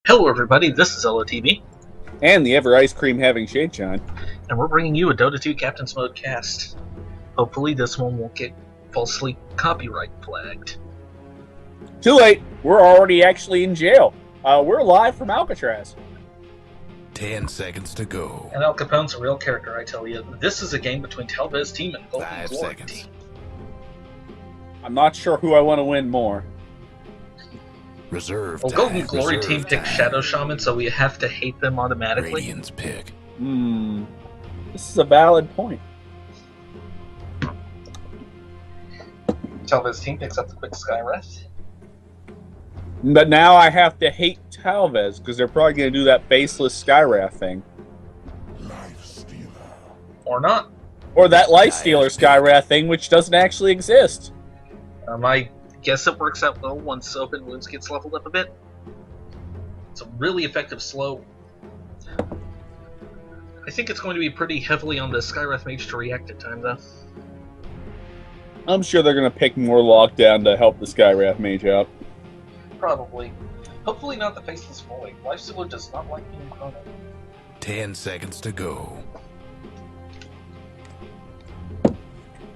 Hello everybody, this is ElOhTeeBee. And the ever ice cream having ShadeShine. And we're bringing you a Dota 2 Captain's Mode cast. Hopefully this one won't get falsely copyright flagged. Too late. We're already actually in jail. We're live from Alcatraz. 10 seconds to go. And Al Capone's a real character, I tell you. This is a game between Talvez team and 5 GoldenGlory seconds. team. I'm not sure who I want to win more. Reserve Well, time. GoldenGlory team picked Shadow Shaman, so we have to hate them automatically. Radiant's pick. This is a valid point. Talvez team picks up the quick Skywrath. But now I have to hate Talvez, because they're probably going to do that faceless Skywrath thing. Or not. Or that Lifestealer Skywrath thing, which doesn't actually exist. I guess it works out well once Open Wounds gets leveled up a bit. It's a really effective slow. I think it's going to be pretty heavily on the Skywrath Mage to react at time, though. I'm sure they're going to pick more Lockdown to help the Skywrath Mage out. Probably. Hopefully not the Faceless Void. Lifestealer does not like being chrono. 10 seconds to go.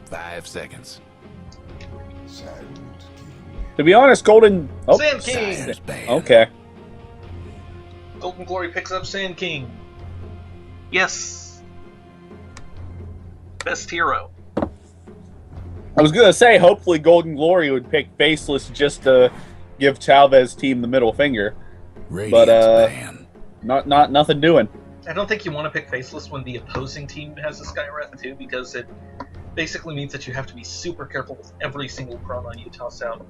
5 seconds. To be honest, Golden... Oh, Sand King! Sire's banned. okay. GoldenGlory picks up Sand King. Yes! Best hero. I was going to say, hopefully GoldenGlory would pick Faceless just to give Talvez team the middle finger. Radiant's banned. Nothing doing. I don't think you want to pick Faceless when the opposing team has a Skywrath too, because it basically means that you have to be super careful with every single chrono you toss out.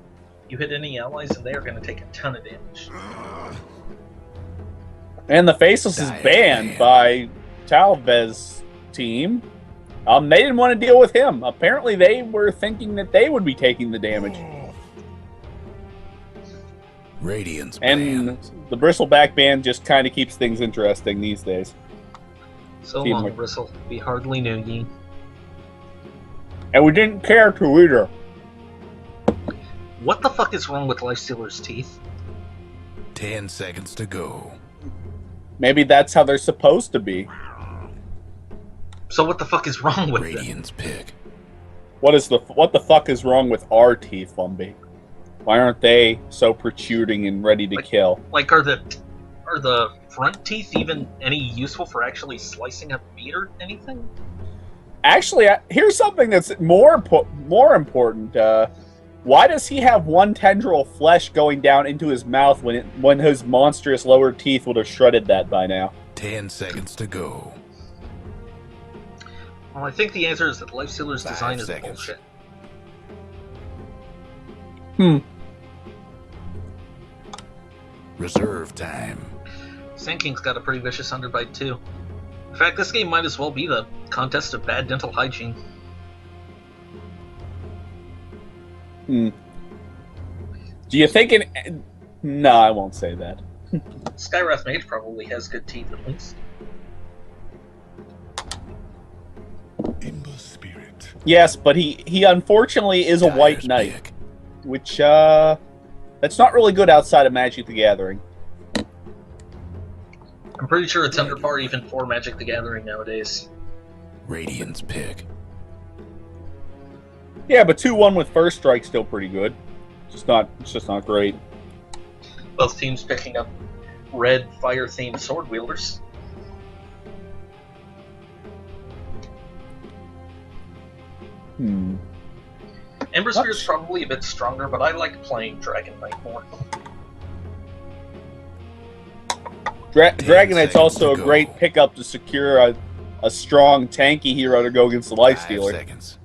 You hit any allies and they are going to take a ton of damage. And the Faceless is banned by Talvez team. They didn't want to deal with him. Apparently they were thinking that they would be taking the damage. Radiant's And banned. the Bristleback ban just kind of keeps things interesting these days. So Team long, like- Bristle. We hardly knew ye. And we didn't care to either. What the fuck is wrong with Lifestealer's teeth? 10 seconds to go. Maybe that's how they're supposed to be. So what the fuck is wrong with them? Radiant's pick. What the fuck is wrong with our teeth, Lumbee? Why aren't they so protruding and ready to kill? Like, are the front teeth even any useful for actually slicing up meat or anything? Actually, here's something that's more important. Why does he have one tendril of flesh going down into his mouth when his monstrous lower teeth would have shredded that by now? 10 seconds to go. Well, I think the answer is that Lifestealer's 5 design is seconds. bullshit. Reserve time. Sand King's got a pretty vicious underbite too. In fact, this game might as well be the contest of bad dental hygiene. Do you think No, I won't say that. Skywrath Mage probably has good teeth at least. Yes, but he unfortunately is a white Dire's knight, pick. which that's not really good outside of Magic the Gathering. I'm pretty sure it's under par even for Magic the Gathering nowadays. Radiant's pick. Yeah, but 2-1 with first strike's still pretty good. It's just not great. Both teams picking up red fire-themed sword wielders. Ember Spear's probably a bit stronger, but I like playing Dragon Knight more. Dragon Knight's also a seconds to great go. pickup to secure a strong tanky hero to go against the 5 Lifestealer. seconds.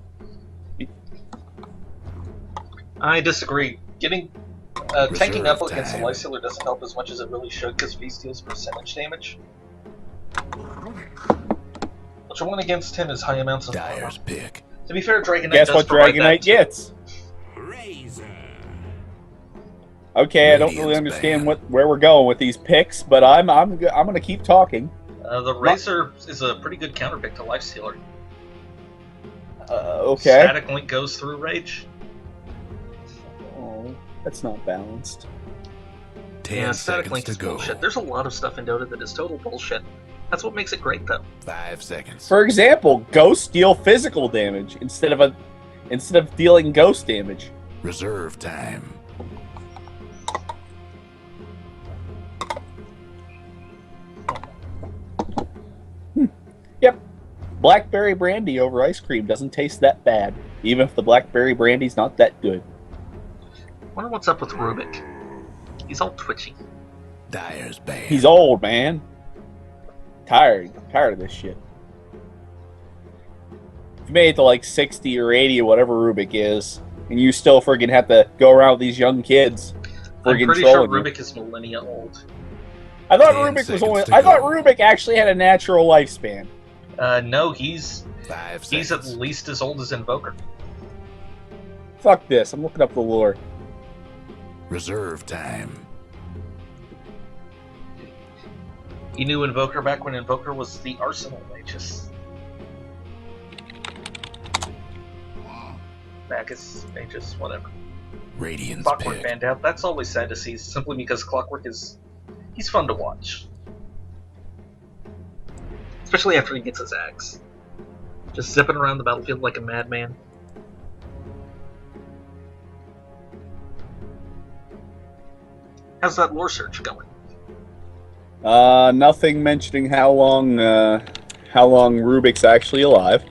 I disagree. Tanking Reserve up against the time. Lifestealer doesn't help as much as it really should, because V deals percentage damage. What you want against him is high amounts of armor. Dire's pick. To be fair, Dragon Knight Guess does what provide Dragon that Knight too. gets? Okay, I don't really Radiant's understand banned. where we're going with these picks, but I'm gonna keep talking. The Razor is a pretty good counterpick to Lifestealer. Okay. Static Link goes through Rage. Oh, that's not balanced. Yeah, static link to is go. bullshit. There's a lot of stuff in Dota that is total bullshit. That's what makes it great, though. 5 seconds. For example, ghosts deal physical damage instead of dealing ghost damage. Reserve time. Yep. Blackberry brandy over ice cream doesn't taste that bad, even if the blackberry brandy's not that good. Wonder what's up with Rubik. He's all twitchy. Dyer's bad. He's old, man. Tired of this shit. If you made it to like 60 or 80 or whatever Rubik is, and you still friggin' have to go around with these young kids, I'm friggin' pretty sure trolling you. Rubik is millennia old. I thought 10 Rubik was seconds to I thought go. Rubik actually had a natural lifespan. No, he's 5 seconds. he's at least as old as Invoker. Fuck this. I'm looking up the lore. Reserve time. You knew Invoker back when Invoker was the Arsenal Magus. Magus, Magus, whatever. Radiant's Clockwork pick. banned out. That's always sad to see, simply because Clockwork he's fun to watch. Especially after he gets his axe. Just zipping around the battlefield like a madman. How's that lore search going? Nothing mentioning how long Rubik's actually alive.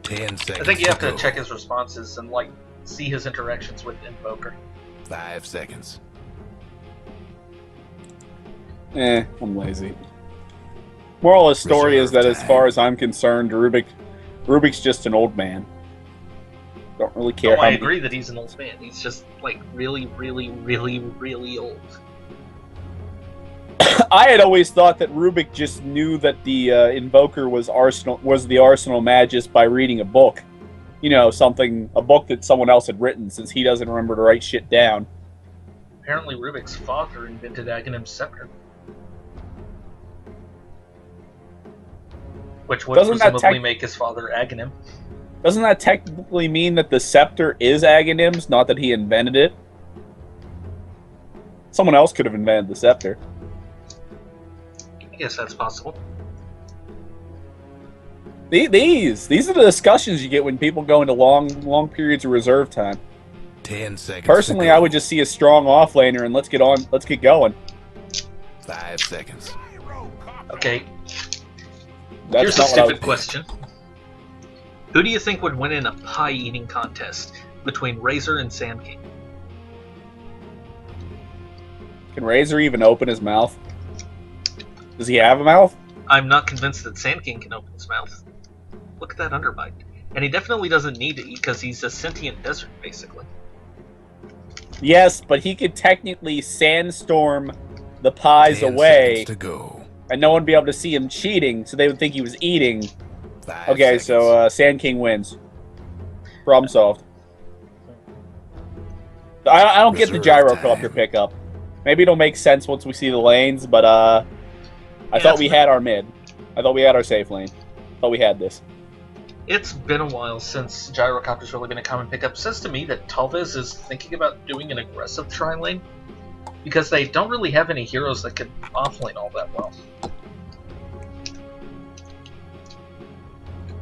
10 seconds. I think you have to go. check his responses and like see his interactions with Invoker. 5 seconds. I'm lazy. Moral of the story is that Reserve as far time. as I'm concerned, Rubik's just an old man. Don't really care Oh, how I many- agree that he's an old man. He's just like really, really, really, really old. I had always thought that Rubik just knew that the Invoker was the Arsenal Magus by reading a book. You know, a book that someone else had written, since he doesn't remember to write shit down. Apparently, Rubik's father invented Aghanim's scepter, which would Doesn't that presumably make his father Aghanim. Doesn't that technically mean that the scepter is Aghanim's, not that he invented it? Someone else could have invented the scepter. I guess that's possible. These are the discussions you get when people go into long periods of reserve time. 10 seconds. Personally, to go. I would just see a strong offlaner and let's get going. 5 seconds. Okay, That's here's a not what I stupid was- question. Who do you think would win in a pie-eating contest between Razor and Sand King? Can Razor even open his mouth? Does he have a mouth? I'm not convinced that Sand King can open his mouth. Look at that underbite. And he definitely doesn't need to eat because he's a sentient desert, basically. Yes, but he could technically sandstorm the pies 10 away, seconds to go. and no one would be able to see him cheating, so they would think he was eating. 5 Okay, seconds. so Sand King wins. Problem solved. I don't get the Reserve gyrocopter time. pickup. Maybe it'll make sense once we see the lanes, but I thought that's we fair. had our mid. I thought we had our safe lane. Thought we had this. It's been a while since Gyrocopter's really been a common pickup. Says to me that Talvez is thinking about doing an aggressive tri-lane because they don't really have any heroes that could offlane all that well.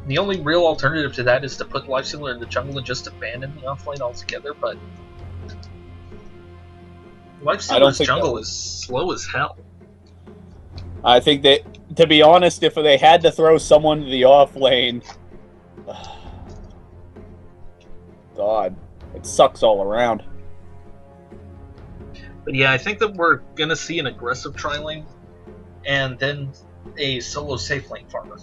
The only real alternative to that is to put Lifestealer in the jungle and just abandon the offlane altogether, but Lifestealer's think jungle that- is slow as hell. I think that, to be honest, if they had to throw someone to the off lane, God, it sucks all around. But yeah, I think that we're gonna see an aggressive tri-lane and then a solo safe lane farmer.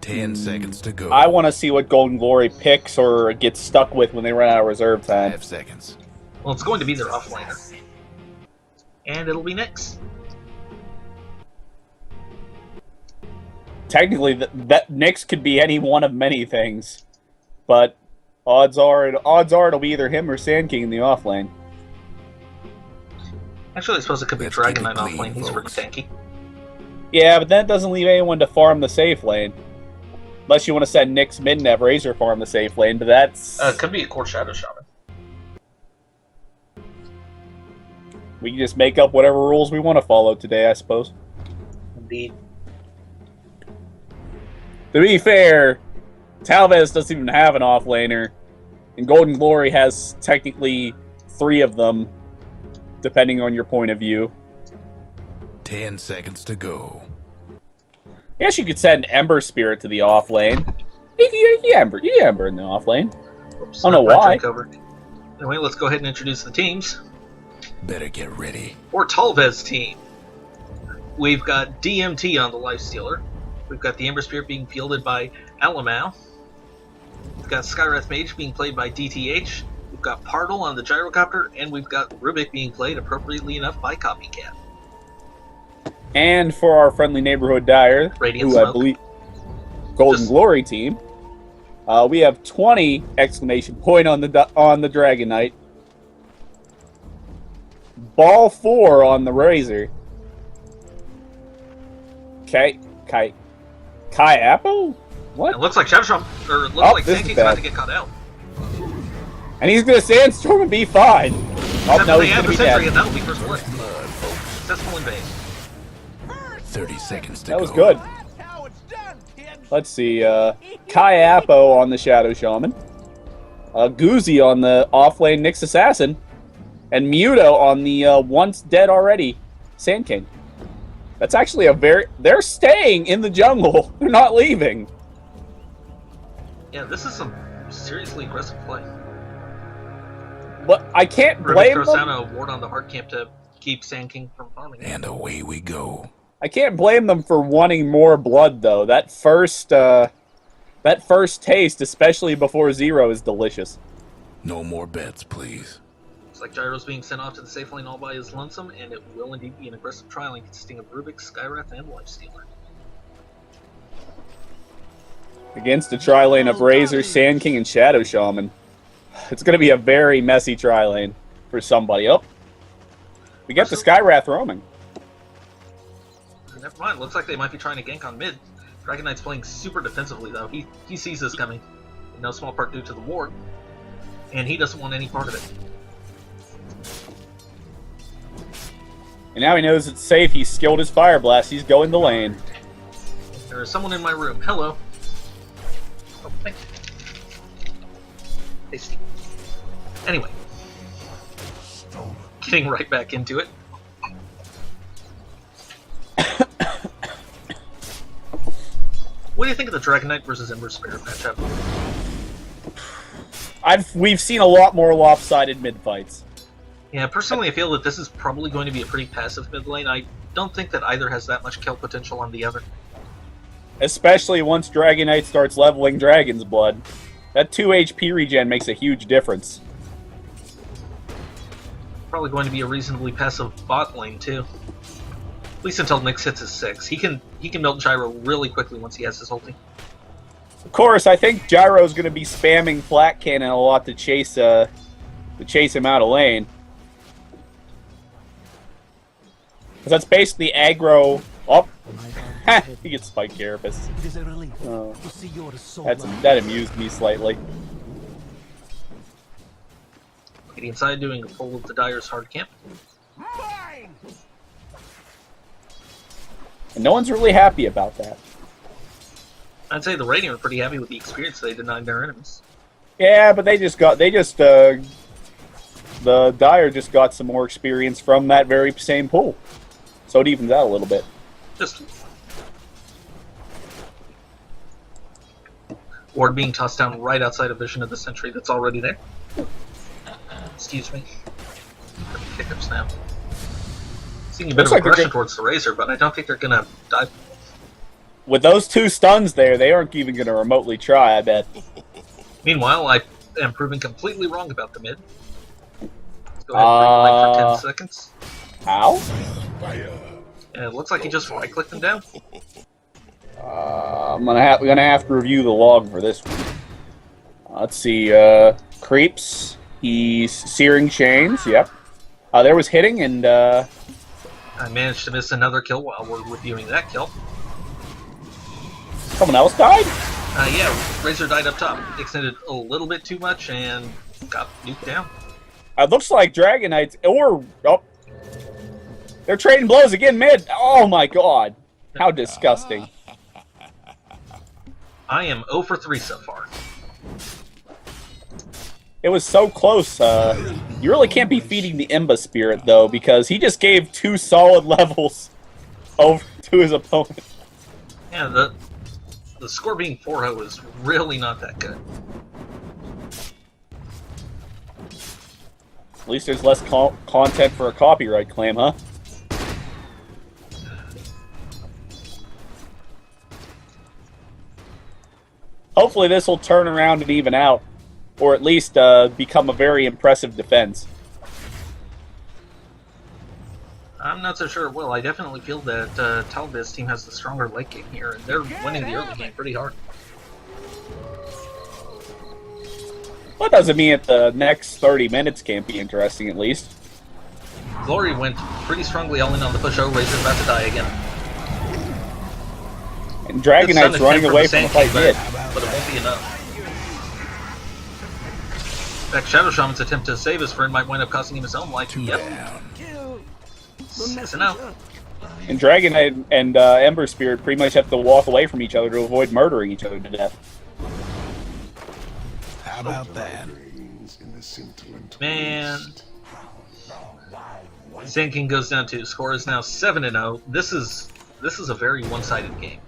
10 seconds to go. I want to see what GoldenGlory picks or gets stuck with when they run out of reserve time. 5 seconds. Well, it's going to be their offlaner. And it'll be Nyx. Technically, that Nyx could be any one of many things, but odds are it'll be either him or Sand King in the off lane. Actually, I suppose it could be Let's keep Dragon Knight it clean, offlane. He's folks. pretty tanky. Yeah, but that doesn't leave anyone to farm the safe lane. Unless you want to send Nyx mid and have Razor farm the safe lane, but that's... Could be a Core Shadow Shaman. We can just make up whatever rules we want to follow today, I suppose. Indeed. To be fair, Talvez doesn't even have an offlaner, and GoldenGlory has technically 3 of them, depending on your point of view. 10 seconds to go. I guess you could send Ember Spirit to the off lane. You Ember in the off lane. Oops, I don't know why. Anyway, let's go ahead and introduce the teams. Better get ready. For Talvez team, we've got DMT on the Lifestealer. We've got the Ember Spirit being fielded by ElOhTeeBee. We've got Skywrath Mage being played by DTH. We've got Partle on the Gyrocopter, and we've got Rubik being played, appropriately enough, by Copycat. And for our friendly neighborhood Dire, Radiant who Smoke. I believe GoldenGlory team, we have 20 exclamation point on the Dragon Knight. Ball 4 on the Razor. Kai Apple? What? It looks like ShadeShine, or it looks like Sankey's about to get caught out. And he's going to Sandstorm and be fine. Oh, no, he's going to be dead. And that'll be first blood. Successful invade. 30 seconds to That go. was good. Let's see. Kai Apple on the Shadow Shaman. Goozy on the offlane Nyx Assassin. And Muto on the once dead already Sand King. That's actually they're staying in the jungle. They're not leaving. Yeah, this is some seriously aggressive play. But I can't Rubik blame throws them. down a ward on the hard camp to keep Sand King from farming. And away we go. I can't blame them for wanting more blood, though. That first taste, especially before 0, is delicious. No more bets, please. Looks like Gyro's being sent off to the safe lane all by his lonesome, and it will indeed be an aggressive trialing consisting of Rubik, Skywrath, and Lifestealer. Against a tri-lane of Razor, Sand King, and Shadow Shaman. It's going to be a very messy tri-lane for somebody. Oh, we get the Skywrath roaming. Never mind, looks like they might be trying to gank on mid. Dragon Knight's playing super defensively, though. He sees this coming, in no small part due to the ward, and he doesn't want any part of it. And now he knows it's safe. He's skilled his Fire Blast. He's going the lane. There is someone in my room. Hello. Oh, thank you. Tasty. Anyway. Getting right back into it. What do you think of the Dragon Knight versus Ember Spirit matchup? We've seen a lot more lopsided mid fights. Yeah, personally I feel that this is probably going to be a pretty passive mid lane. I don't think that either has that much kill potential on the other. Especially once Dragon Knight starts leveling Dragon's Blood. That 2 HP regen makes a huge difference. Probably going to be a reasonably passive bot lane too. At least until Nyx hits his 6. He can melt Gyro really quickly once he has his ulti. Of course, I think Gyro's going to be spamming Flat Cannon a lot to chase him out of lane. Because that's basically aggro. Oh, he gets Spike Carapace. That amused me slightly. Getting inside, doing a pull of the Dire's hard camp. And no one's really happy about that. I'd say the Radiant are pretty happy with the experience they denied their enemies. Yeah, but the Dire just got some more experience from that very same pool. So it evens out a little bit. Just ward being tossed down right outside of vision of the sentry that's already there. Excuse me. Hiccups now. Seeing a bit of aggression towards the Razor, but I don't think they're gonna die. With those 2 stuns there, they aren't even gonna remotely try, I bet. Meanwhile, I am proving completely wrong about the mid. Let's go ahead and bring the light for 10 seconds. How? And it looks like he just right-clicked him down. We're gonna have to review the log for this one. Let's see. Creeps. He's searing chains. Yep. There was hitting, and I managed to miss another kill while we're reviewing that kill. someone else died. Yeah, Razor died up top. Extended a little bit too much and got nuked down. It looks like Dragon Knights, or They're trading blows again mid. Oh my god. How disgusting. I am 0 for 3 so far. It was so close. You really can't be feeding the Imba Spirit, though, because he just gave 2 solid levels over to his opponent. Yeah, the score being 4-0 is really not that good. At least there's less content for a copyright claim, huh? Hopefully this will turn around and even out, or at least become a very impressive defense. I'm not so sure it will. I definitely feel that Talvez team has the stronger late game here, and they're winning the early game pretty hard. Well, that doesn't mean that the next 30 minutes can't be interesting, at least. Glory went pretty strongly all in on the push. Razor's about to die again. And Dragon Knight's running away from the fight mid. But it won't be enough. In fact, Shadow Shaman's attempt to save his friend might wind up costing him his own life. Yep. 6-0. And Dragon Knight and Ember Spirit pretty much have to walk away from each other to avoid murdering each other to death. How about that? Man. Sand King goes down 2. Score is now 7-0. This is a very one-sided game.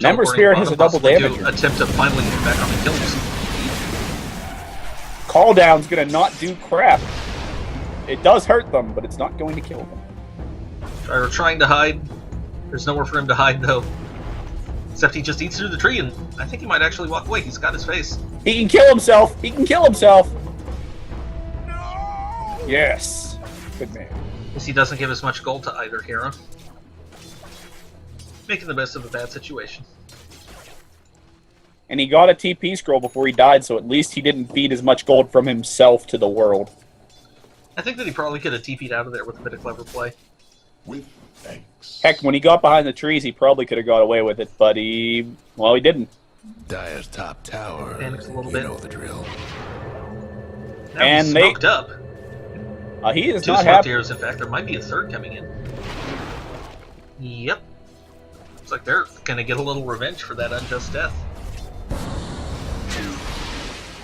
Ember Spirit has a double damage. Attempt to finally get back on the kill himself. Call down's gonna not do crap. It does hurt them, but it's not going to kill them. Gyro trying to hide. There's nowhere for him to hide though. Except he just eats through the tree, and I think he might actually walk away. He's got his face. He can kill himself. He can kill himself. No! Yes. Good man. Guess he doesn't give as much gold to either hero. Making the best of a bad situation. And he got a TP scroll before he died, so at least he didn't feed as much gold from himself to the world. I think that he probably could have TP'd out of there with a bit of clever play. With thanks. Heck, when he got behind the trees, he probably could have got away with it, but he didn't. Dire's top tower. Panics a little You bit. know the drill. Now And he's they- smoked up. He is 2 not smoked happy. heroes, in fact. There might be a third coming in. Yep. Looks like they're gonna get a little revenge for that unjust death.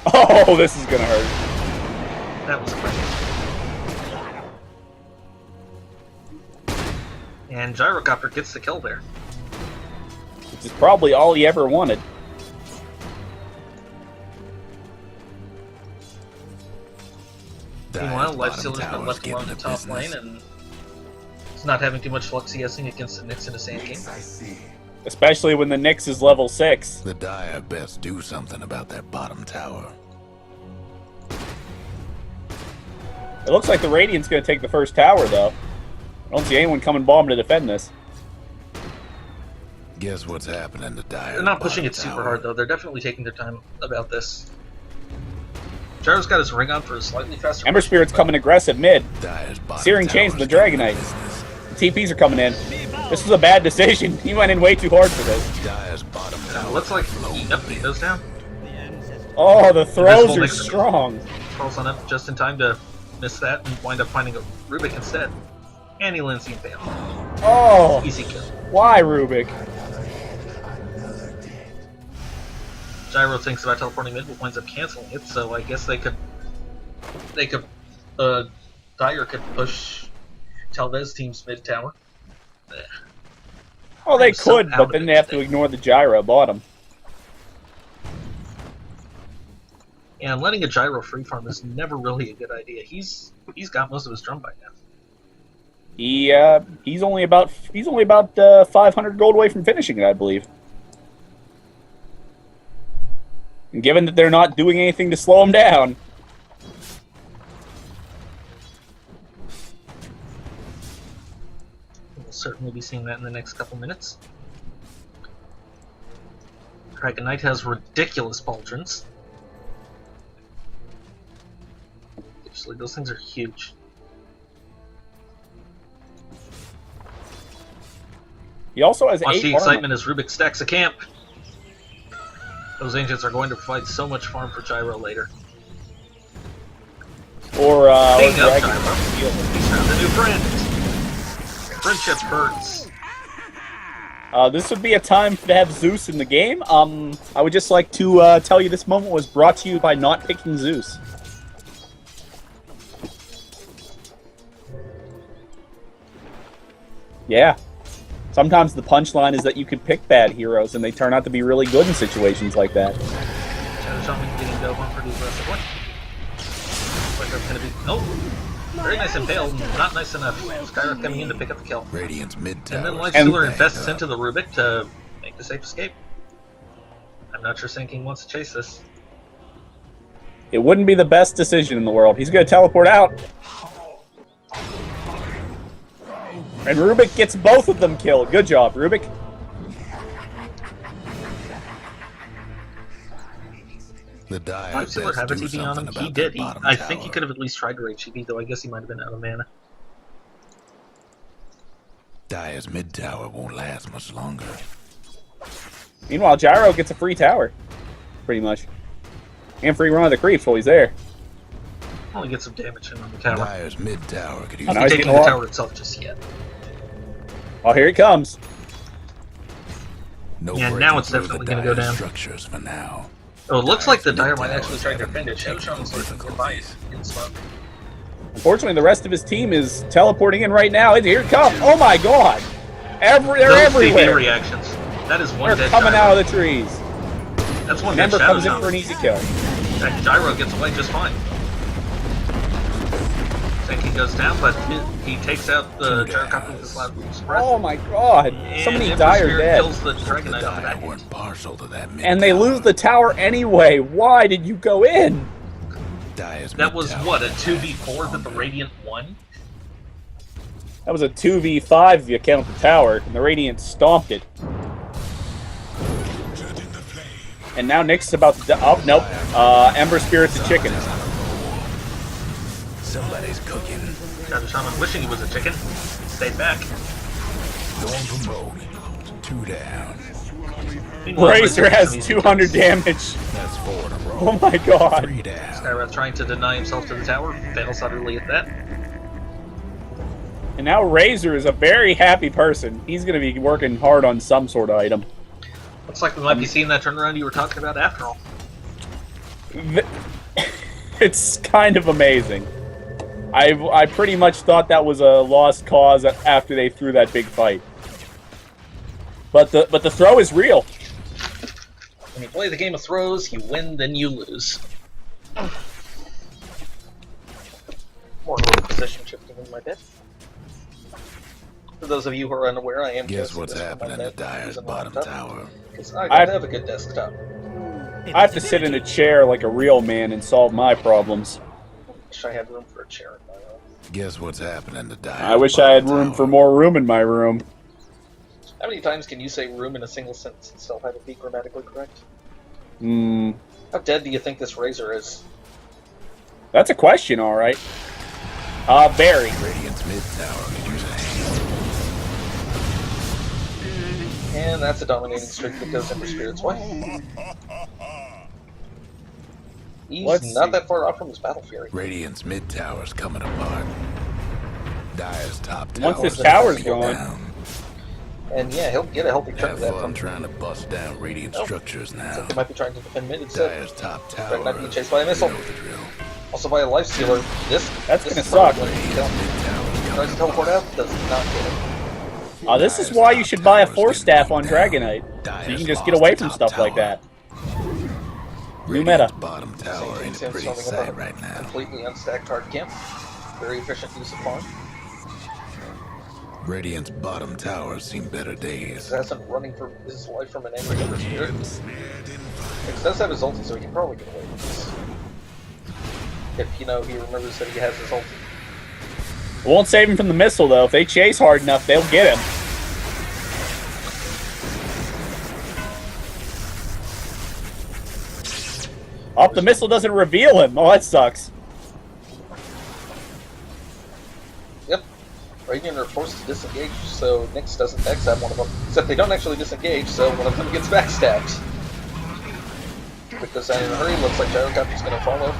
Oh, this is gonna hurt. That was quick. And Gyrocopter gets the kill there. Which is probably all he ever wanted. Meanwhile, Dire's Lifestealer's bottom been left tower's alone in getting top the lane, business. and he's not having too much luck CSing against the Nyx in a Sand King. Especially when the Nyx is level 6. The Dire best do something about that bottom tower. It looks like the Radiant's gonna take the first tower, though. I don't see anyone coming bomb to defend this. Guess what's happening to Dire? They're not pushing it super hard, though. They're definitely taking their time about this. Gyro's got his ring on for a slightly faster. Ember Spirit's coming aggressive mid. Dire's bottom Searing Chains tower's with the Dragon getting Knight. business. The TPs are coming in. This was a bad decision. He went in way too hard for this. Dire's bottom tower. Looks like yep, he goes down. Oh, the throws Invisible are Nyx strong. Falls on up just in time to miss that and wind up finding a Rubik instead. And he lands the Impale. Oh, Easy kill. why, Rubik? Gyro thinks about teleporting mid, but winds up canceling it, so I guess Dire could push Talvez team's mid tower. Oh, they I'm so could, out but of then it they have to today. ignore the gyro bottom. And letting a Gyro free farm is never really a good idea. He's got most of his drum by now. He's only about 500 gold away from finishing it, I believe. And given that they're not doing anything to slow him down, We'll certainly be seeing that in the next couple minutes. Dragon Knight has ridiculous pauldrons. Actually, those things are huge. he also has Watch 8 the armor. excitement as Rubik stacks a camp. Those ancients are going to provide so much farm for Gyro later. Or Speaking of Dragon Gyro, Shield. he's found a new friend. Friendship hurts. This would be a time to have Zeus in the game. I would just like to tell you this moment was brought to you by not picking Zeus. Yeah. Sometimes the punchline is that you can pick bad heroes, and they turn out to be really good in situations like that. Very nice impale, not nice enough. Skyrim coming in to pick up the kill. Radiant's mid tower. And then Lifestealer invests into the Rubik to make the safe escape. I'm not sure Sinking wants to chase this. It wouldn't be the best decision in the world. He's going to teleport out. And Rubik gets both of them killed. Good job, Rubik. The Dire Lifestealer have a do TP on him. something He about did. that bottom I think he tower. could have at least tried to rage TP, though I guess he might have been out of mana. Dire's mid tower won't last much longer. Meanwhile, Gyro gets a free tower. Pretty much. And free run of the creeps while he's there. Only get some damage in on the tower. Dire's mid tower could use Now Not he's taking getting the a tower itself just yet. Oh, here he comes. no Yeah, breaking now it's through definitely the gonna go Dire down. Structures for now. Oh, it looks like the Dire's Dire might actually try to mid-tower defend it. ShadeShine's looking nearby in smoke. Unfortunately, the rest of his team is teleporting in right now. And here it comes. Oh my god. They're Those everywhere. TP reactions. That is one They're dead coming Gyro. out of the trees. That's one dead Member Shadow comes in Zone. for an easy kill. That Gyro gets away just fine. Sinking goes down, but he takes out the Gyrocopter with his loud spread. Oh my god. So And many Ember Dire Spirit dead. kills the Dragon The Knight on the Dire back. weren't partial to that mid And they tower. lose the tower anyway. Why did you go in? Dire's That was, mid-tower what, a won't 2v4 last that the longer. Radiant won? That was a 2v5 if you count the tower, and the Radiant stomped it. And now Nyx is about to oh, nope. Ember Spirit's a chicken. Somebody's cooking. Shadow Shaman wishing he was a chicken. Stayed back. Going for mode. 2 down. Meanwhile, Razor Blizzard has some easy 200 kills. damage. That's 4 in a row. Oh my god. 3 down. Skyrath trying to deny himself to the tower. Fails utterly at that. And now Razor is a very happy person. He's going to be working hard on some sort of item. Looks like we might be seeing that turnaround you were talking about after all. It's kind of amazing. I pretty much thought that was a lost cause after they threw that big fight. But the throw is real. When you play the game of throws, you win, then you lose. More little position shifting in my bit. For those of you who are unaware, I am Guess casting what's this from my happening to net Dire's using bottom laptop, tower? because I gotta have a good desktop. I have to sit in a chair like a real man and solve my problems. Wish I had room for a chair in my own. Guess what's happening to Dire's I wish I had bottom room tower? for more room in my room. How many times can you say room in a single sentence and still have it be grammatically correct? How dead do you think this Razor is? That's a question, all right. Very. Radiant's mid tower could use a hand. And that's a dominating streak that goes Ember Spirit's way. He's Let's not see. that far off from his Battle Fury. Radiant's mid tower's coming apart. Dire's top tower. Once this tower's gone. down. And yeah, he'll get a healthy chunk Have of that fun from trying to bust down Radiant Nope. structures now. They might be trying to defend mid instead. Dire's top tower. Dragon Knight being chased by a missile. You know the drill. Also by a Lifestealer. That's this gonna is probably suck. what he Radiant's kills. mid tower's Tries coming to teleport apart. out, does not get it. This is why you should buy a Force Staff on Dragonite. So you can just get away from stuff like that. New meta. Radiant's bottom tower Same ain't team a pretty storming sight up a right now. completely unstacked hard camp. Very efficient use of farm. Radiant's bottom tower seen better days. Assassin running for his life from an angry Ember Spirit. He does have his ulti, so he can probably get away with this. If, he remembers that he has his ulti. It won't save him from the missile, though. If they chase hard enough, they'll get him. Oh, the missile doesn't reveal him. Oh, that sucks. Yep. Radiant are forced to disengage, so Nyx doesn't backstab one of them. Except they don't actually disengage, so one of them gets backstabbed. Because in a hurry, looks like Gyrocopter's gonna follow.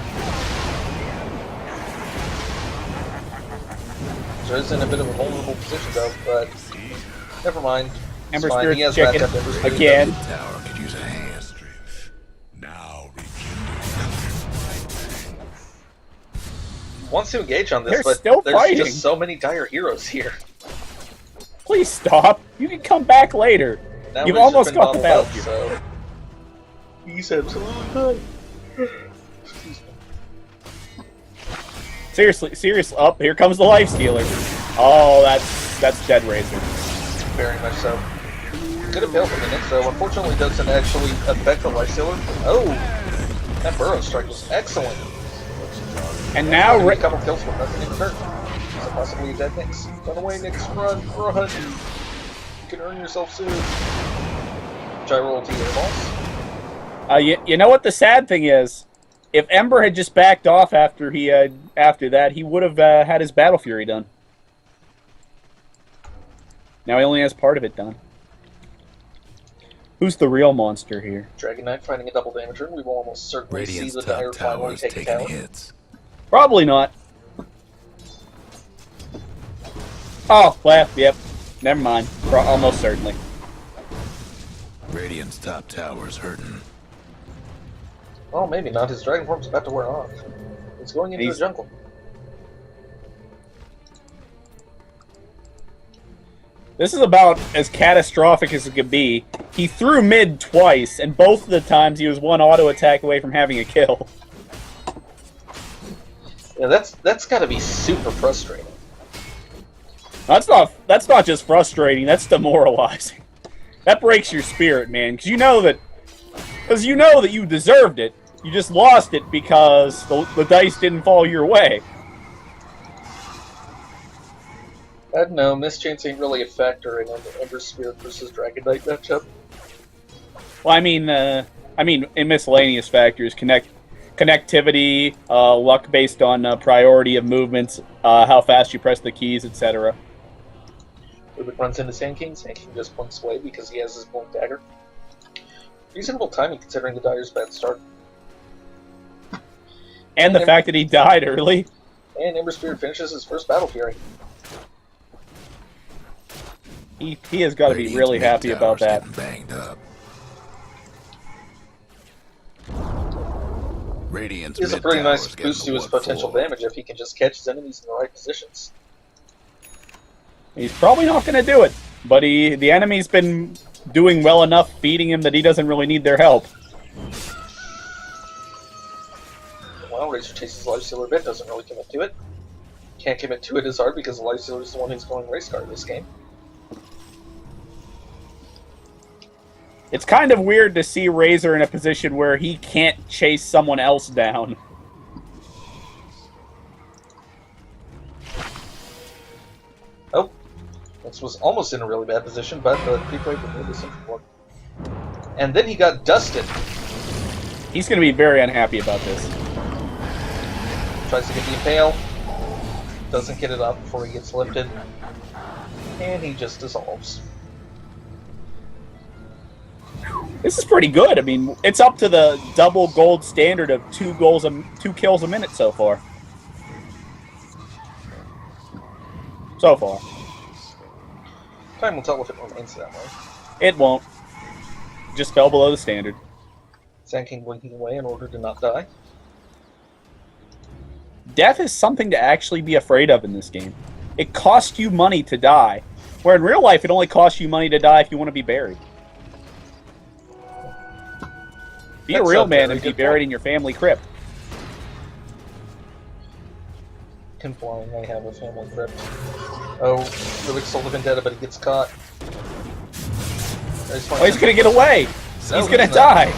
Razer is in a bit of a vulnerable position though, but never mind. Ember It's fine. He has Spirit backup Ember chicken Spirit. again. Tower could use a hand. Strength. Now He wants to engage on this, They're but still there's fighting. just so many dire heroes here. Please stop. You can come back later. Now You've Razor's almost been got the bottled up, battlefield. so he's absolutely fine. Excuse me. Seriously. Up here comes the Life Stealer. Oh, that's dead Razor. Very much so. Could have failed for minutes, though. Unfortunately, doesn't actually affect the Life Stealer. Oh, that Burrow strike was excellent. And now A couple kills with nothing in return. So possibly a dead Nyx. Run away, Nyx. Run. You can earn yourself soon. Gyro ulti boss. You know what the sad thing is? If Ember had just backed off after that, he would have had his Battle Fury done. Now he only has part of it done. Who's the real monster here? Dragon Knight finding a double damage turn. We will almost certainly see Radiant's the top Dire tower finally is take it taking down. hits. Probably not. Oh, well, yep. Never mind. Almost certainly. Radiant's top tower is hurting. Well, maybe not. His Dragon Form's about to wear off. It's going into the jungle. This is about as catastrophic as it could be. He threw mid twice, and both of the times he was one auto attack away from having a kill. Yeah, that's got to be super frustrating. That's not just frustrating. That's demoralizing. That breaks your spirit, man, because you know that you deserved it. You just lost it because the dice didn't fall your way. I don't know, mischance ain't really a factor in an Ember Spirit versus Dragon Knight matchup. Well, I mean, in miscellaneous factors, connectivity, luck based on priority of movements, how fast you press the keys, etc. Rubik runs into Sand King. Sand King just blinks away because he has his blink dagger. Reasonable timing considering the Dire's bad start. And the fact that he died early. And Ember Spirit finishes his first Battle Fury. He has got to be really happy about that. Banged up. Radiant's He has a pretty nice boost to his potential damage if he can just catch his enemies in the right positions. He's probably not going to do it, but the enemy's been doing well enough feeding him that he doesn't really need their help. Well, Razor chases Life Stealer a bit, doesn't really commit to it. Can't commit to it as hard because the Life Stealer is the one who's going race car this game. It's kind of weird to see Razor in a position where he can't chase someone else down. Oh, this was almost in a really bad position, but the creep wave removed this info. And then he got dusted. He's going to be very unhappy about this. Tries to get the impale. Doesn't get it up before he gets lifted. And he just dissolves. This is pretty good. I mean, it's up to the double gold standard of 2 kills a minute so far. Time will tell if it remains that way. It won't. Just fell below the standard. Sand King blinking away in order to not die. Death is something to actually be afraid of in this game. It costs you money to die, where in real life it only costs you money to die if you want to be buried. Be a real man and be buried in your family crypt. Implying I have a family crypt. Oh, Rubik's Soul of Vendetta, but he gets caught. Oh, he's gonna get away! He's gonna die!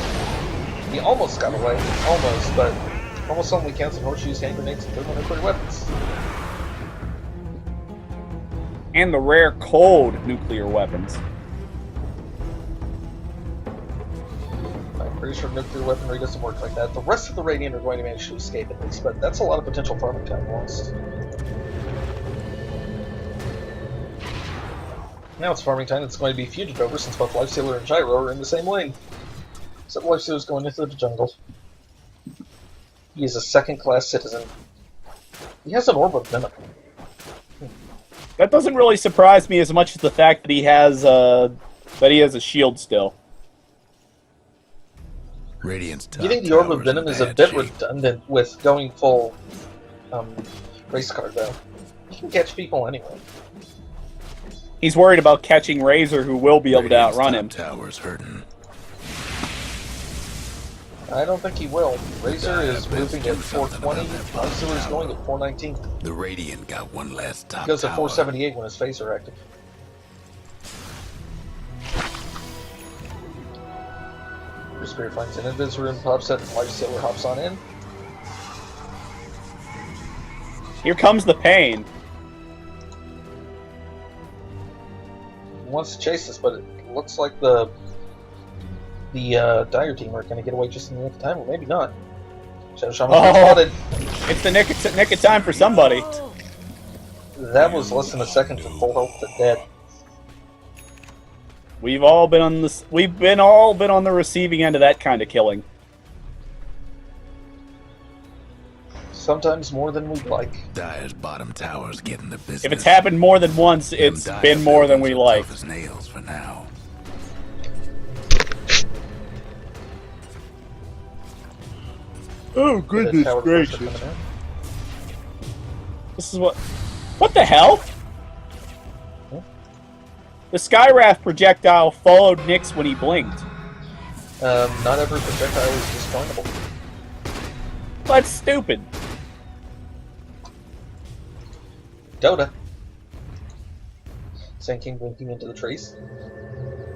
He almost got away. Almost, but almost only counts in horseshoes, hand grenades, and thermal nuclear weapons. And the rare cold nuclear weapons. I'm pretty sure nuclear weaponry doesn't work like that. The rest of the Radiant are going to manage to escape at least, but that's a lot of potential farming time lost. Now it's farming time. It's going to be feuded over since both Lifestealer and Gyro are in the same lane. Except Lifestealer's going into the jungle. He is a second-class citizen. He has an Orb of Venom. That doesn't really surprise me as much as the fact that he has a shield still. Radiant's top You think the Orb of tower's in Venom is a bad bit shape. redundant with going full race card, though? He can catch people anyway. He's worried about catching Razor, who will be able to Radiant's outrun top him. tower's hurting. I don't think he will. Razor is Talvez moving do at something 420. about that bottom Razor is going at 419. The Radiant got one last top He goes at tower. 478 when his face are active. Your Spirit finds an Invis rune, pops it, and Lifestealer hops on in. Here comes the pain. He wants to chase this, but it looks like the Dire team are going to get away just in the nick of time, or maybe not. Shadow Shaman's been spotted. It's the nick of time for somebody. That was less than a second to full health to dead. We've all been on this. We've been on the receiving end of that kind of killing. Sometimes more than we'd like. Dire's bottom tower's getting the business. If it's happened more than once, it's Them been Dire more than we buildings are like. tough as nails for now. Oh The tower defense are coming in. This is what the hell? Huh? The Skyrath projectile followed Nyx when he blinked. Not every projectile is disjointable. That's stupid. Dota. Sand King blinking into the trace.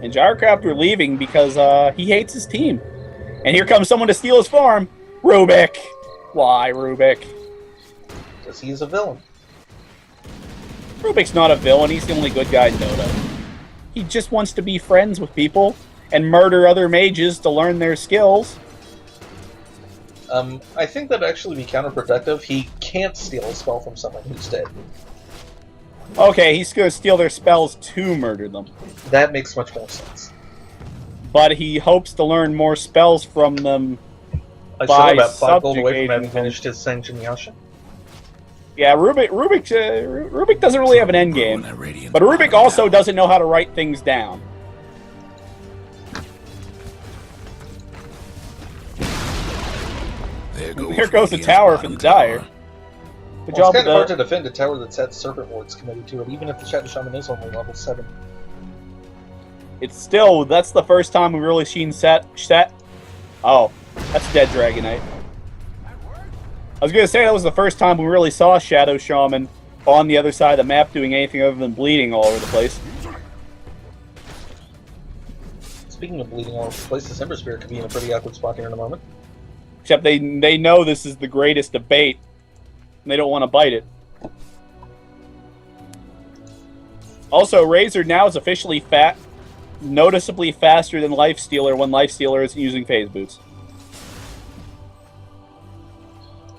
And Gyrocraft are leaving because he hates his team. And here comes someone to steal his farm. Rubik. Why, Rubik? Because he is a villain. Rubik's not a villain. He's the only good guy in Dota. He just wants to be friends with people and murder other mages to learn their skills. I think that'd actually be counterproductive. He can't steal a spell from someone who's dead. Okay, he's going to steal their spells to murder them. That makes much more sense. But he hopes to learn more spells from them. I By saw about 5 gold away from subjugating having them. finished his Sanjin Yeah, Rubik doesn't really have an end game. That Radiant's But Rubik bottom also tower. doesn't know how to write things down. Here goes the Radiant's tower bottom for the Dire. tower. Good Well, job it's kind of hard with to defend a tower that's had Serpent Wards committed to it, even if the Shadow Shaman is only level 7. It's still, that's the first time we've really seen set. Oh, that's Dead Dragonite. I was going to say that was the first time we really saw Shadow Shaman on the other side of the map doing anything other than bleeding all over the place. Speaking of bleeding all over the place, the Ember Spirit could be in a pretty awkward spot here in a moment. Except they know this is the greatest debate, and they don't want to bite it. Also, Razor now is officially noticeably faster than Lifestealer when Lifestealer isn't using phase boots.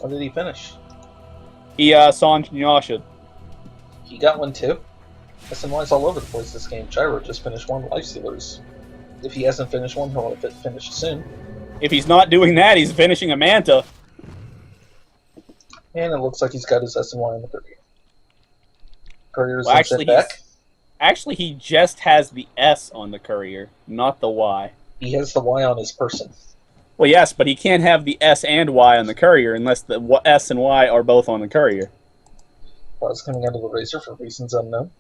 How did he finish? He saw Yasha. He got one too. SNY's all over the place this game. Gyro just finished one. Lifestealers. If he hasn't finished one, he'll have it finished soon. If he's not doing that, he's finishing a Manta. And it looks like he's got his SNY in the courier. Courier's Well, been actually, sent back. Actually, he just has the S on the courier, not the Y. He has the Y on his person. Well, yes, but he can't have the S and Y on the courier unless the S and Y are both on the courier. Well, it's coming out of the Razor for reasons unknown.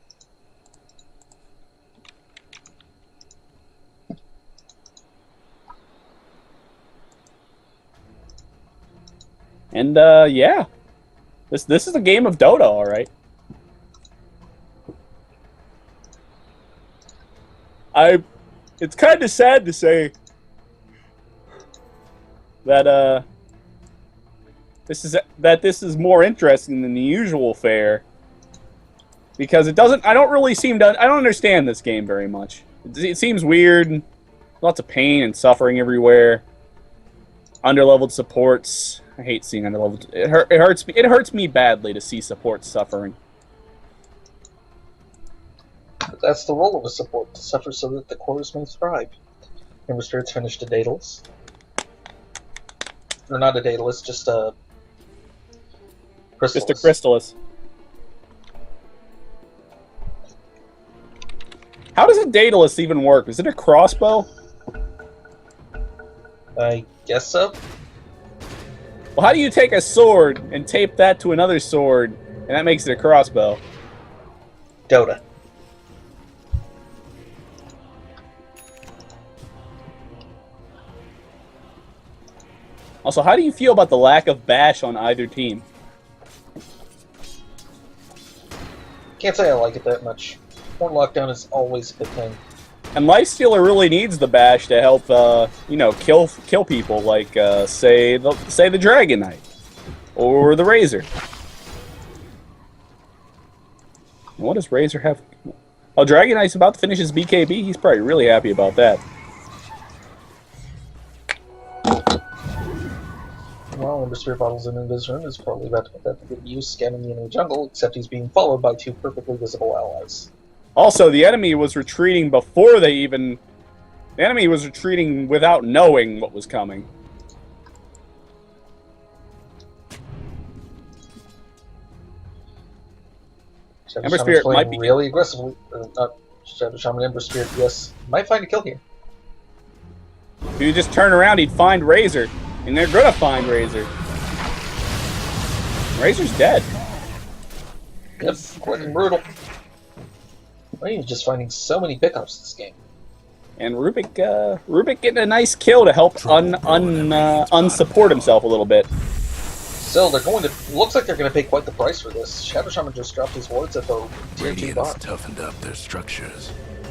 And, yeah. This is a game of Dota, alright. It's kind of sad to say that, this is more interesting than the usual fare. Because I don't understand this game very much. It seems weird. Lots of pain and suffering everywhere. Underleveled supports. I hate seeing underleveled. It hurts me badly to see supports suffering. But that's the role of a support, to suffer so that the cores may thrive. Ember Spirit's finished a Daedalus. Or not a Daedalus, just a Chrysalis. Just a Crystallis. How does a Daedalus even work? Is it a crossbow? I guess so. Well, how do you take a sword and tape that to another sword, and that makes it a crossbow? Dota. Also, how do you feel about the lack of bash on either team? Can't say I like it that much. Horn lockdown is always a good thing. And Lifestealer really needs the bash to help, you know, kill people like, say the Dragon Knight or the Razor. What does Razor have? Oh, Dragon Knight's about to finish his BKB. He's probably really happy about that. Well, Ember Spirit Bottle's in his room is probably about to put that to good use, scanning the enemy jungle, except he's being followed by 2 perfectly visible allies. Also, the enemy was retreating before they even... The enemy was retreating without knowing what was coming. Ember Spirit might be... really aggressively. Shadow Shaman Ember Spirit, yes. Might find a kill here. If you just turn around, he'd find Razor. And they're gonna find Razor. Razor's dead. Yep, quick and brutal. He's just finding so many pickups this game. And Rubik getting a nice kill to help unsupport himself a little bit. So they're going to. Looks like they're going to pay quite the price for this. Shadow Shaman just dropped his wards at the tier 2 bot. Toughened up their structures.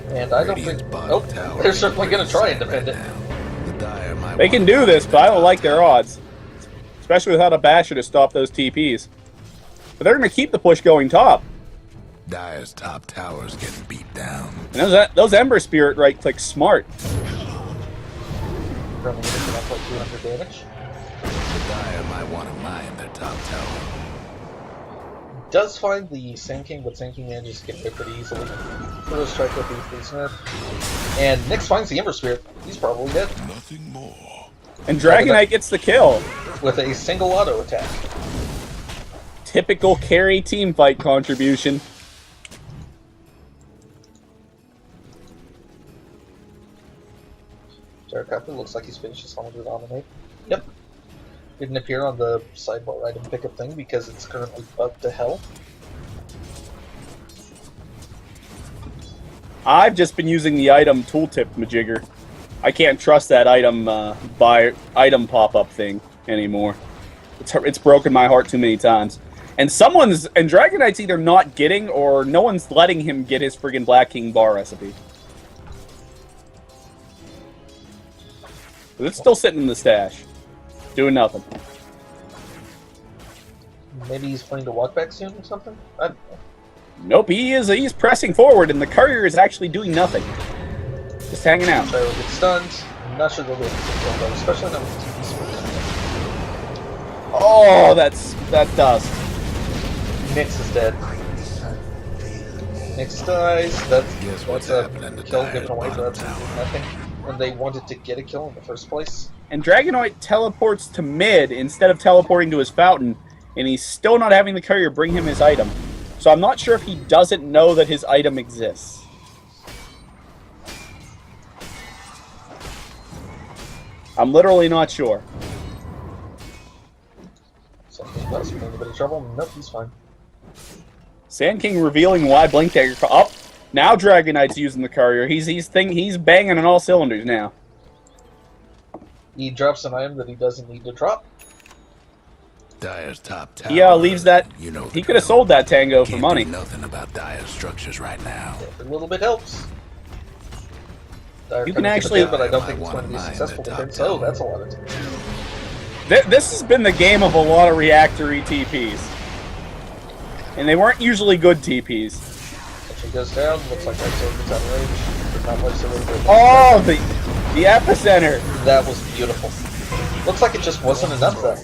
And I don't think. Oh, they're certainly going to try and defend it. They can do this, but I don't like their odds. Especially without a basher to stop those TPs. But they're going to keep the push going top. Dire's top tower's getting beat down. And those Ember Spirit right-clicks smart. Probably going to put up like 200 damage. The Dire might want to mine their top tower. Does find the Sand King, but Sand King manages to get away pretty easily. First strike with the nerf. And Nyx finds the Ember Spirit. He's probably dead. Nothing more. And Dragon Knight gets the kill. With a single auto attack. Typical carry team fight contribution. Jarcopper looks like he's finished his 100 dominate. Yep. Didn't appear on the sidebar item pickup thing because it's currently bugged to hell. I've just been using the item tooltip Majigger. I can't trust that item item pop-up thing anymore. It's broken my heart too many times. And Dragon Knight's either not getting or no one's letting him get his friggin' Black King bar recipe. But it's still sitting in the stash. Doing nothing. Maybe he's planning to walk back soon or something? I don't know. Nope, he's pressing forward and the courier is actually doing nothing. Just hanging out. Gyro gets stunned. I'm not sure they'll be able to kill though, especially not with TV sword. Oh, that dust. Nyx is dead. Nyx dies. That's a kill given away for absolutely nothing. When they wanted to get a kill in the first place. And Dragonoid teleports to mid instead of teleporting to his fountain, and he's still not having the courier bring him his item. So I'm not sure if he doesn't know that his item exists. I'm literally not sure. Something else, in a bit of trouble. Nope, he's fine. Sand King revealing why Blink Dagger. Oh, now Dragon Knight's using the courier. He's banging on all cylinders now. He drops an item that he doesn't need to drop. Dire's top tower. He leaves that. You know he could have sold that Tango for Can't money. do nothing about Dire's structures right now. Every little bit helps. You can actually, but I don't think it's going to be successful defense. So that's a lot of time. This has been the game of a lot of reactory TPs, and they weren't usually good TPs. She goes down. Looks like that sword gets out of range. Does not much to Oh, the epicenter. That was beautiful. Looks like it just wasn't enough though.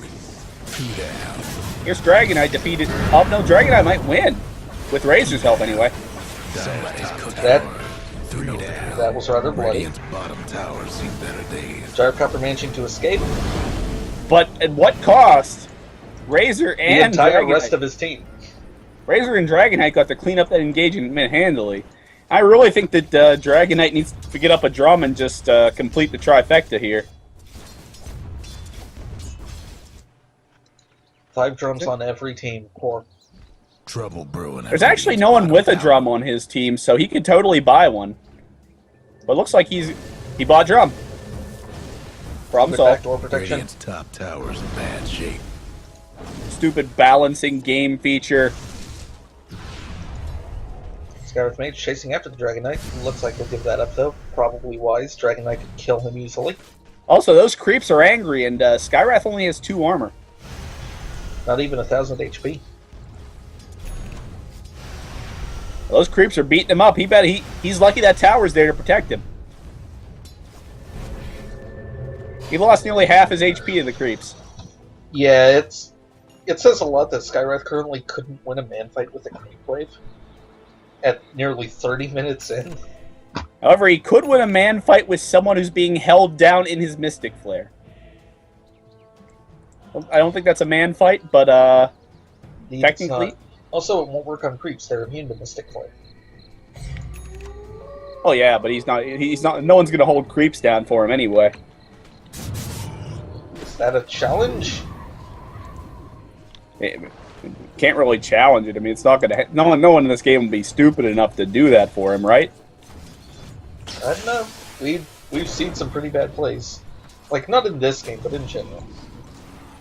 Here's Dragon Knight defeated. Oh no, Dragon Knight might win with Razor's help anyway. That was rather bloody. Gyrocopter managing to escape. But at what cost? Razor and the entire Dragon rest Knight. of his team. Razor and Dragon Knight got to clean up that engagement handily. I really think that Dragon Knight needs to get up a drum and just complete the trifecta here. 5 drums on every team. Core. Trouble brewing. There's actually no one with a drum on his team, so he could totally buy one. But it looks like he bought drum. Problem solved. Backdoor protection. Radiant's top tower's in bad shape. Stupid balancing game feature. Skywrath Mage chasing after the Dragon Knight. Looks like he'll give that up though. Probably wise. Dragon Knight could kill him easily. Also, those creeps are angry, and Skywrath only has 2 armor. Not even 1,000 HP. Those creeps are beating him up. He's lucky that tower's there to protect him. He lost nearly half his HP to the creeps. Yeah, it says a lot that Skywrath currently couldn't win a man fight with a creep wave at nearly 30 minutes in. However, he could win a man fight with someone who's being held down in his Mystic Flare. I don't think that's a man fight, but technically... Also, it won't work on creeps. They're immune to Mystic Flare. Oh yeah, but he's not. No one's gonna hold creeps down for him anyway. Is that a challenge? Can't really challenge it. I mean, it's not gonna. No one in this game will be stupid enough to do that for him, right? I don't know. We've seen some pretty bad plays, like not in this game, but in general.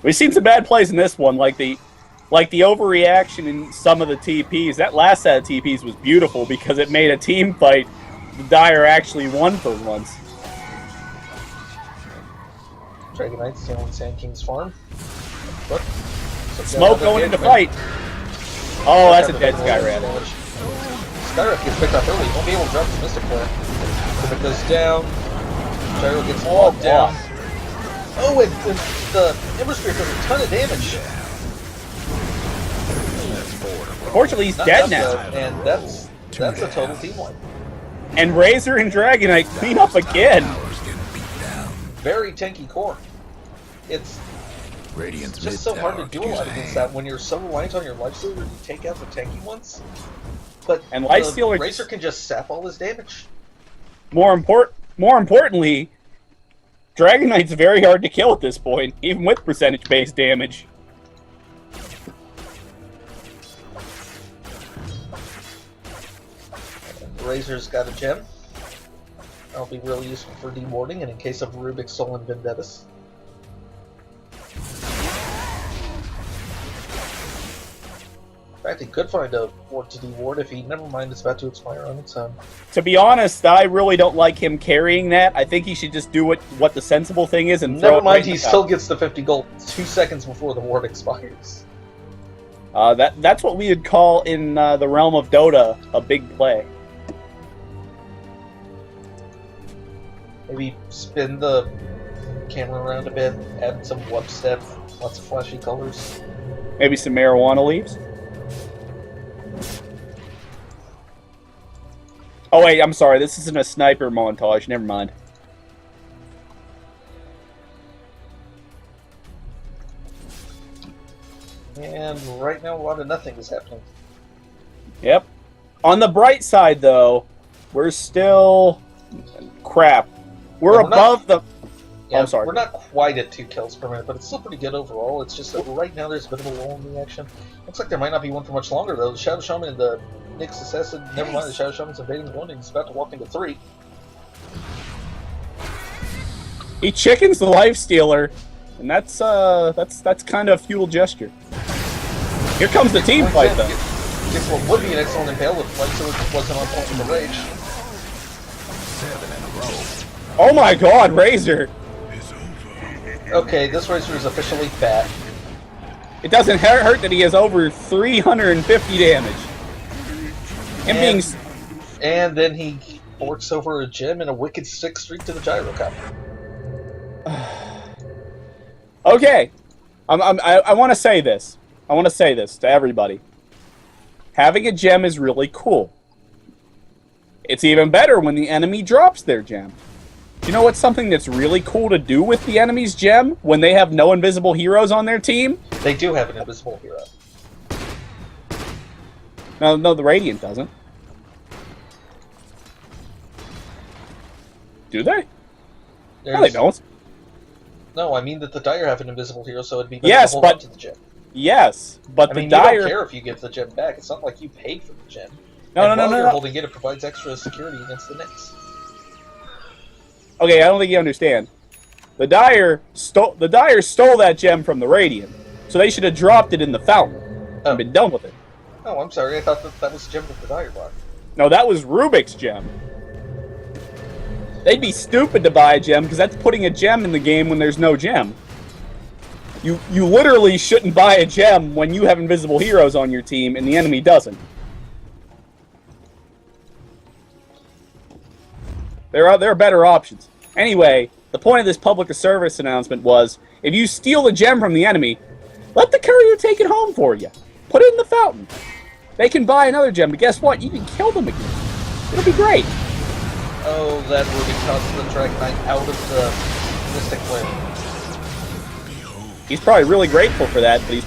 We've seen some bad plays in this one, like the overreaction in some of the TPs. That last set of TPs was beautiful because it made a team fight. The Dire actually won for once. Dragon Knight's stealing Sand King's farm. What? Smoke going into fight. Oh, that's a dead Skywrath. Skywrath gets picked up early. Won't be able to drop his Mystic Flare. If it goes down, Gyro gets locked down. Oh, and the Ember Spirit does a ton of damage. Fortunately, he's dead now. And that's a total team wipe. And Razor and Dragon Knight clean up again. Very tanky core. It's just so hard to do a lot against that when you're so reliant on your lifestealer to take out the tanky ones. But and lifestealer Razor can just sap all his damage. More importantly, Dragon Knight's very hard to kill at this point, even with percentage-based damage. Razor's got a gem. That'll be really useful for dewarding and in case of Rubik's Soul and Vendettas. In fact, he could find a ward to deward if he, never mind, it's about to expire on its own. To be honest, I really don't like him carrying that. I think he should just do what the sensible thing is and throw it. Never mind, he still gets the 50 gold 2 seconds before the ward expires. That's what we would call in the realm of Dota a big play. Maybe spin the camera around a bit, add some web step, lots of flashy colors. Maybe some marijuana leaves. Oh wait, I'm sorry, this isn't a sniper montage, never mind. And right now a lot of nothing is happening. Yep. On the bright side though, we're still... crap. We're above the... Yeah, I'm sorry. We're not quite at 2 kills per minute, but it's still pretty good overall. It's just that right now there's a bit of a lull in the action. Looks like there might not be one for much longer, though. The Shadow Shaman and the Nyx Assassin, never mind, the Shadow Shaman's invading one, and he's about to walk into 3. He chickens the Lifestealer, and that's kind of a futile gesture. Here comes the team fight, though. Gets what would be an excellent impale if Lifestealer wasn't on point with the rage. 7 in a row. Oh my god, Razor! Okay, this Razor is officially fat. It doesn't hurt that he has over 350 damage. And then he forks over a gem and a wicked 6 streak to the Gyrocopter. Okay, I want to say this. I want to say this to everybody. Having a gem is really cool. It's even better when the enemy drops their gem. Do you know what's something that's really cool to do with the enemy's gem when they have no invisible heroes on their team? They do have an invisible hero. No, the Radiant doesn't. Do they? There's... No, they don't. No, I mean that the Dire have an invisible hero, so it'd be better Yes, to hold but on to the gem. yes, but I the mean, Dire. you don't care if you get the gem back. It's not like you paid for the gem. No, and no, while no, you're no. holding it, it provides extra security against the Nyx. Okay, I don't think you understand. The Dire stole that gem from the Radiant, so they should have dropped it in the fountain and been done with it. Oh, I'm sorry. I thought that was the gem that the Dire bought. No, that was Rubik's gem. They'd be stupid to buy a gem because that's putting a gem in the game when there's no gem. You literally shouldn't buy a gem when you have invisible heroes on your team and the enemy doesn't. There are better options. Anyway, the point of this public service announcement was, if you steal the gem from the enemy, let the courier take it home for you. Put it in the fountain. They can buy another gem, but guess what? You can kill them again. It'll be great. Oh, that Ruby tosses the Dragon Knight out of the Mystic Flare. He's probably really grateful for that, but he's...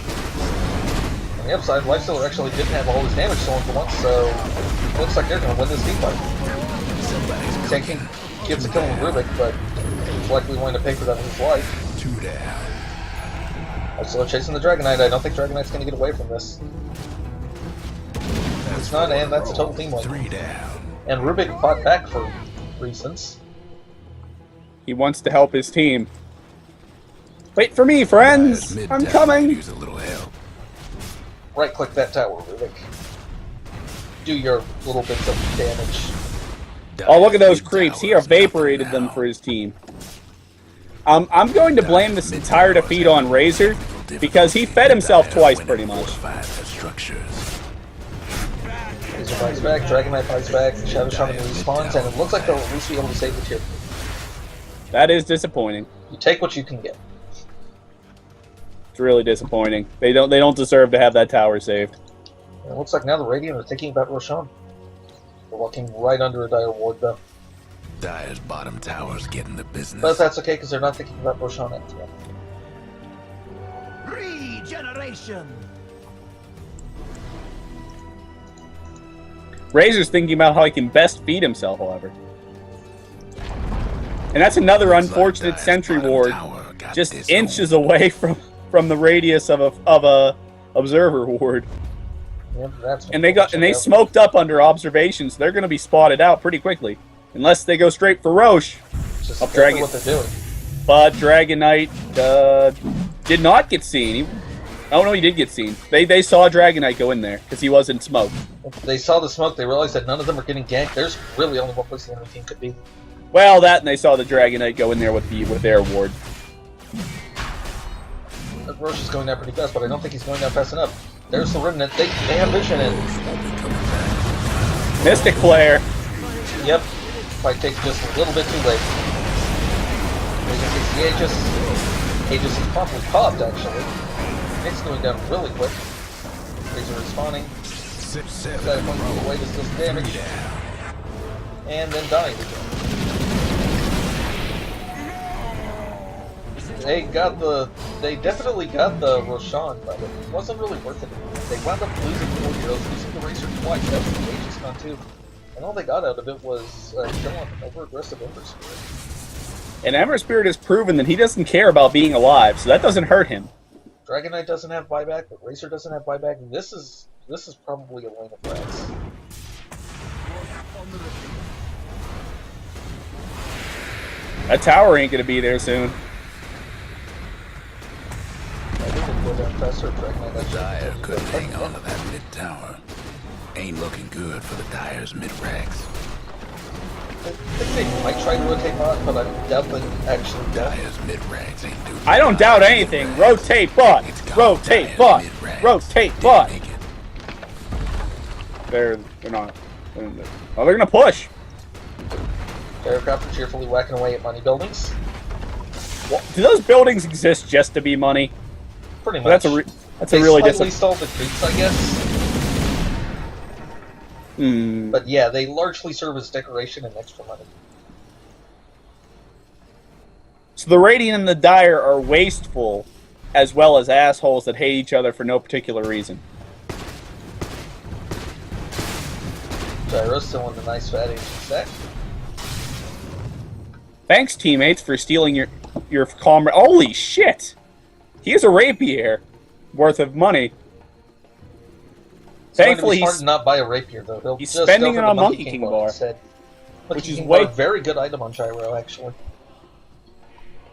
On the upside, Lifestealer actually didn't have all his damage stolen for once, so it looks like they're going to win this team fight. Sand King gets a kill on Rubik, but he's likely going to pay for that with his life. 2 down. Lifestealer chasing the Dragon Knight. I don't think Dragon Knight's going to get away from this. It's not, and that's a total team win. 3 down. And Rubik fought back for reasons. He wants to help his team. Wait for me, friends! I'm coming! Use a little help. Right-click that tower, Rubik. Do your little bits of damage. Oh, look at those creeps. He evaporated them for his team. I'm going to blame this entire defeat on Razor, because he fed himself twice, pretty much. Razor fights back, Dragon Knight fights back, Shadow Shaman respawns, and it looks like they'll at least be able to save the tier. That is disappointing. You take what you can get. It's really disappointing. They don't deserve to have that tower saved. And it looks like now the Radiant are thinking about Roshan. They're walking right under a Dire ward, though. Dire's bottom tower's getting the business. But that's okay, because they're not thinking about Roshan after all. Regeneration! Razor's thinking about how he can best feed himself, however. And that's another unfortunate sentry ward, just inches away from the radius of a observer ward. Yep, that's and they smoked up under observation, so they're going to be spotted out pretty quickly, unless they go straight for Roche. Just up Dragon. what they're doing. But Dragon Knight did not get seen. Oh no, he did get seen. They saw Dragon Knight go in there because he was in smoke. They saw the smoke. They realized that none of them are getting ganked. There's really only one place the enemy team could be. Well, that and they saw the Dragon Knight go in there with their ward. Roche is going down pretty fast, but I don't think he's going down fast enough. There's the Remnant. They have vision in. Mystic Flare. Yep. Fight takes just a little bit too late. Razor takes the Aegis. Aegis is promptly popped, actually. It's going down really quick. Razor respawning. 6-7 That one away to steal some damage. And then dying again. They definitely got the Roshan, but it wasn't really worth it. They wound up losing 4 heroes, losing the Razor twice. That was the Aegis con too. And all they got out of it was killing an over-aggressive Ember Spirit. And Ember Spirit has proven that he doesn't care about being alive, so that doesn't hurt him. Dragon Knight doesn't have buyback, but Razor doesn't have buyback. And this is probably a lane of rats. That tower ain't gonna be there soon. I think it'll go down faster. Dragon Knight actually Dire couldn't hang on to that mid tower. Ain't looking good for the Dire's mid-racks. I think they might try to rotate bot, but I doubt they actually do. Dire's mid-racks ain't doing I don't doubt anything. Rotate bot. Rotate bot. Rotate bot. They're not. Oh, they're gonna push. Aircraft are cheerfully whacking away at money buildings. Do those buildings exist just to be money? Pretty much. Well, that's a really slightly stall the creeps, I guess. Hmm. But yeah, they largely serve as decoration and extra money. So the Radiant and the Dire are wasteful, as well as assholes that hate each other for no particular reason. Gyro still in the nice fat Asian stack. Thanks, teammates, for stealing your comrade. Holy shit! He has a rapier worth of money. Thankfully, he's not buy a rapier though. He'll he's just spending go it for on the Monkey King bar, instead. which is a very good item on Gyro. Actually,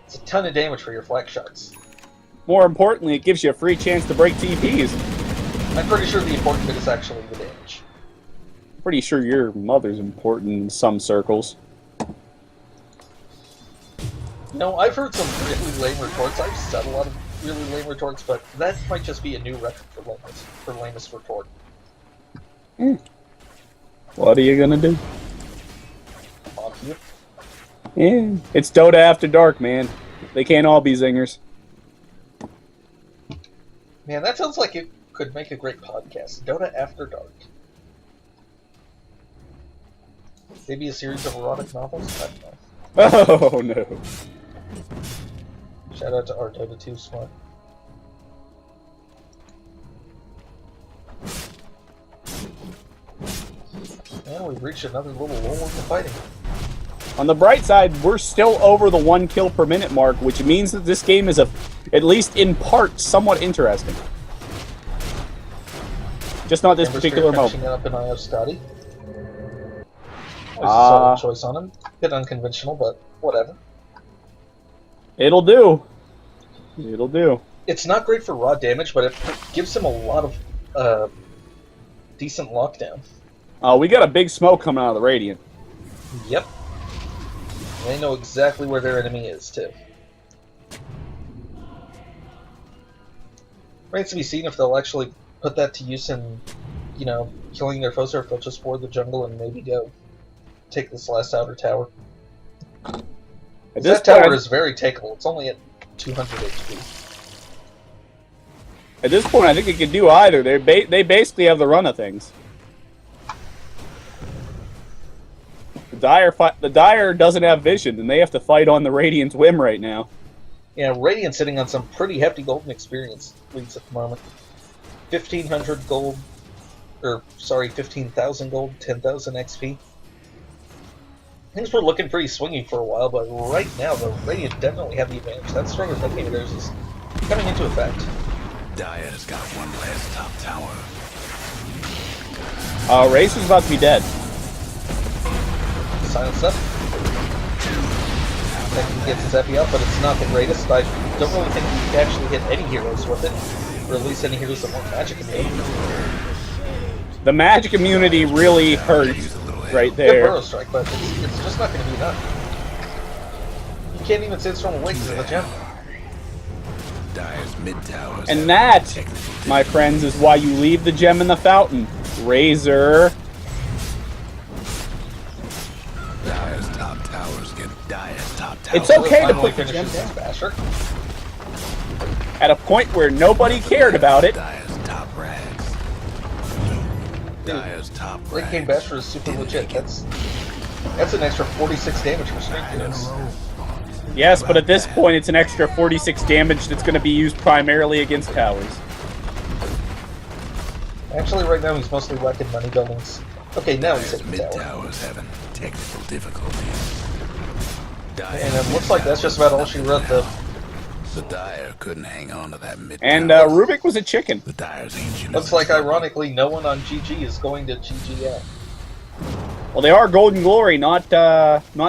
it's a ton of damage for your flat shots. More importantly, it gives you a free chance to break TPs. I'm pretty sure the important bit is actually the damage. Pretty sure your mother's important in some circles. No, I've heard some really lame retorts. I've said a lot of really lame retorts, but that might just be a new record for lamest retort. What are you gonna do? Mock you. Yeah, it's Dota After Dark, man. They can't all be zingers. Man, that sounds like it could make a great podcast. Dota After Dark. Maybe a series of erotic novels? I don't know. Oh no. Shout out to our Dota 2 Smart. And we've reached another little lull in the fighting. On the bright side, we're still over the 1 kill per minute mark, which means that this game is, at least in part, somewhat interesting. Just not this particular moment. Up in IO Scotty. That was a solid choice on him. Bit unconventional, but whatever. It'll do. It'll do. It's not great for raw damage, but it gives him a lot of decent lockdown. We got a big smoke coming out of the Radiant. Yep. They know exactly where their enemy is, too. Remains to be seen if they'll actually put that to use in, you know, killing their foes, or if they'll just board the jungle and maybe go take this last outer tower. That tower is very takeable. It's only at 200 HP. At this point, I think they could do either. They basically have the run of things. The Dire doesn't have vision, and they have to fight on the Radiant's whim right now. Yeah, Radiant's sitting on some pretty hefty golden experience leads at the moment. 1,500 gold, or sorry, 15,000 gold, 10,000 XP. Things were looking pretty swingy for a while, but right now the Radiant definitely have the advantage. That stronger thinking of theirs is coming into effect. Dire's got one last top tower. Race is about to be dead. Silence up. That can get his epi up, but it's not the greatest. I don't really think you can actually hit any heroes with it, or at least any heroes that want magic immunity. The magic immunity really hurts right there. Good burrow strike, but it's just not going to be enough. You can't even say it's from away because of the gem. Dire's mid towers. And that, my friends, is why you leave the gem in the fountain. Razor. Dire's top towers get Dire's top towers. It's okay to put the gem down. At a point where nobody cared about it. Dire's top rags. Dire's top rags. Late game Basher is super legit. That's an extra 46 damage for strength heroes. Yes, but at this point it's an extra 46 damage that's going to be used primarily against towers. Actually, right now he's mostly whacking money buildings. Okay, now he's hitting mid tower. towers having technical difficulties. And it looks like that's just about all she wrote, though. The Dire couldn't hang on to that mid. And Rubik was a chicken. The Dire's ancient. Looks like, ironically, no one on GG is going to GG out. Well, they are GoldenGlory, not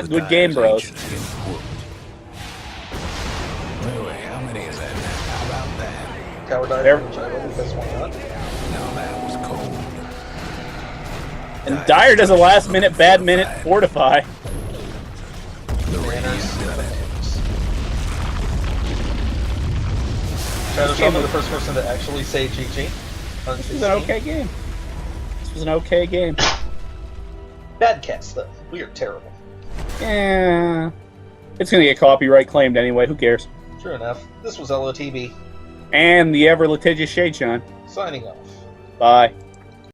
good game bros. Anyway, how many is that? How about that? Tower dive from Gyro, because why not? No, that was cold. And Dire does a last minute, bad minute fortify. The Radiant's got it. Shadow's probably the first person to actually say GG. This was an okay game. This was an okay game. Bad cast, though. We are terrible. Yeah. It's gonna get copyright claimed anyway, who cares? True enough. This was ElOhTeeBee. And the ever litigious ShadeShine. Signing off. Bye.